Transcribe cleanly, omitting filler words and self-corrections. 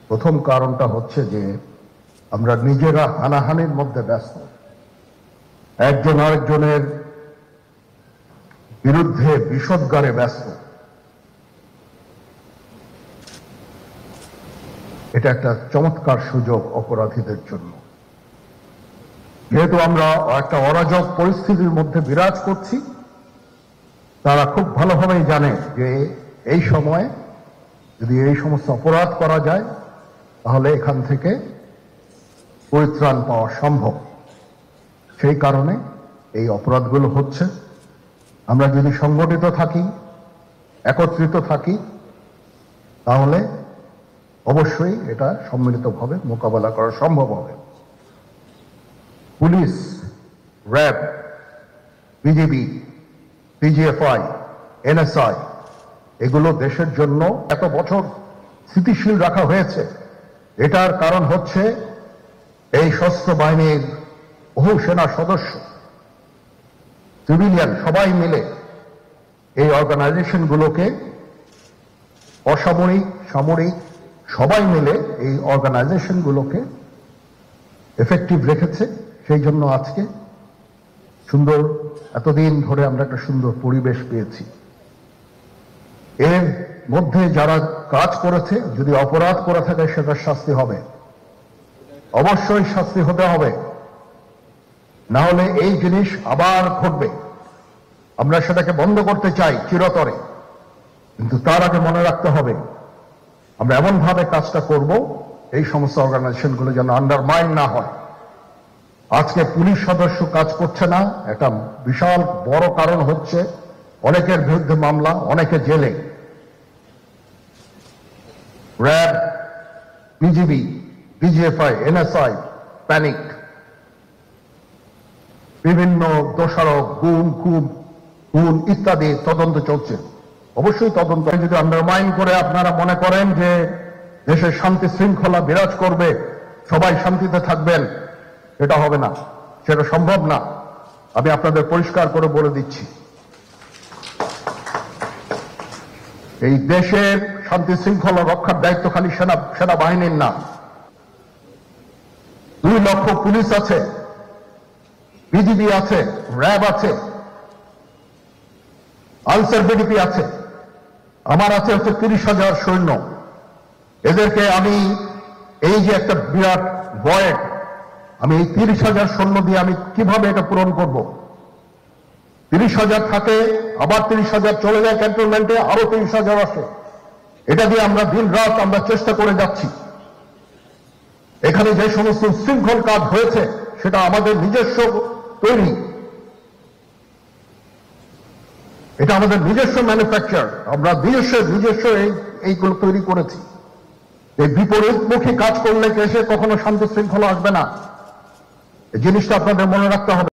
প্রথম কারণটা হচ্ছে যে আমরা নিজেরা হানাহানির মধ্যে ব্যস্ত, একজন আরেকজনের বিরুদ্ধে বিষোদ্গারে ব্যস্ত। এটা একটা চমৎকার সুযোগ অপরাধীদের জন্য। যেহেতু আমরা একটা অরাজক পরিস্থিতির মধ্যে বিরাজ করছি, তারা খুব ভালোভাবেই জানে যে এই সময়ে যদি এই সমস্ত অপরাধ করা যায় তাহলে এখান থেকে পরিত্রাণ পাওয়া সম্ভব। সেই কারণে এই অপরাধগুলো হচ্ছে। আমরা যদি সংগঠিত থাকি, একত্রিত থাকি, তাহলে অবশ্যই এটা সম্মিলিতভাবে মোকাবেলা করা সম্ভব হবে। Police, RAB, BGB, PGFI, NSI এগুলো দেশের জন্য এত বছর স্থিতিশীল রাখা হয়েছে। এটার কারণ হচ্ছে এই সশস্ত্র বাহিনীর বহু সেনা সদস্য, সিভিলিয়ান সবাই মিলে এই অর্গানাইজেশনগুলোকে, অসামরিক, সামরিক সবাই মিলে এই অর্গানাইজেশনগুলোকে এফেক্টিভ রেখেছে। সেই জন্য আজকে সুন্দর, এতদিন ধরে আমরা একটা সুন্দর পরিবেশ পেয়েছি। এর মধ্যে যারা কাজ করেছে, যদি অপরাধ করে থাকে সেটার শাস্তি হবে, অবশ্যই শাস্তি হতে হবে, না হলে এই জিনিস আবার ঘটবে। আমরা সেটাকে বন্ধ করতে চাই চিরতরে, কিন্তু তার আগে মনে রাখতে হবে আমরা এমনভাবে কাজটা করব এই সমস্ত অর্গানাইজেশনগুলো যেন আন্ডারমাইন না হয়। আজকে পুলিশ সদস্য কাজ করছে না, একটা বিশাল বড় কারণ হচ্ছে অনেকের বিরুদ্ধে মামলা, অনেকে জেলে। RAB, BGB, PGFI, NSI panic, বিভিন্ন দোষারোপ, গুম, খুন ইত্যাদি তদন্ত চলছে। অবশ্যই তদন্ত যদি আন্ডারমাইন করে আপনারা মনে করেন যে দেশের শান্তি শৃঙ্খলা বিরাজ করবে, সবাই শান্তিতে থাকবেন, এটা হবে না, সেটা সম্ভব না। আমি আপনাদের পরিষ্কার করে বলে দিচ্ছি, এই দেশের শান্তি শৃঙ্খলা রক্ষার দায়িত্ব খালি সেনাবাহিনীর না। 2 লক্ষ পুলিশ আছে, বিজিবি আছে, র্যাব আছে, আনসার বিডিপি আছে, আমার আছে হচ্ছে 30,000 সৈন্য। এদেরকে আমি এই যে একটা বিরাট ভয়েড, আমি এই 30,000 সৈন্য দিয়ে আমি কিভাবে এটা পূরণ করব? 30,000 থাকে, আবার 30,000 চলে যায় ক্যান্টনমেন্টে, আরো 30,000 আসে। এটা দিয়ে আমরা দিন রাত আমরা চেষ্টা করে যাচ্ছি। এখানে যে সমস্ত শৃঙ্খল কাজ হয়েছে সেটা আমাদের নিজস্ব তৈরি, এটা আমাদের নিজস্ব ম্যানুফ্যাকচার, আমরা নিজস্ব এইগুলো তৈরি করেছি। এই বিপরীতমুখী কাজ করলে দেশে কখনো শান্তি শৃঙ্খলা আসবে না। এই জিনিসটা আপনাদের মনে রাখতে হবে।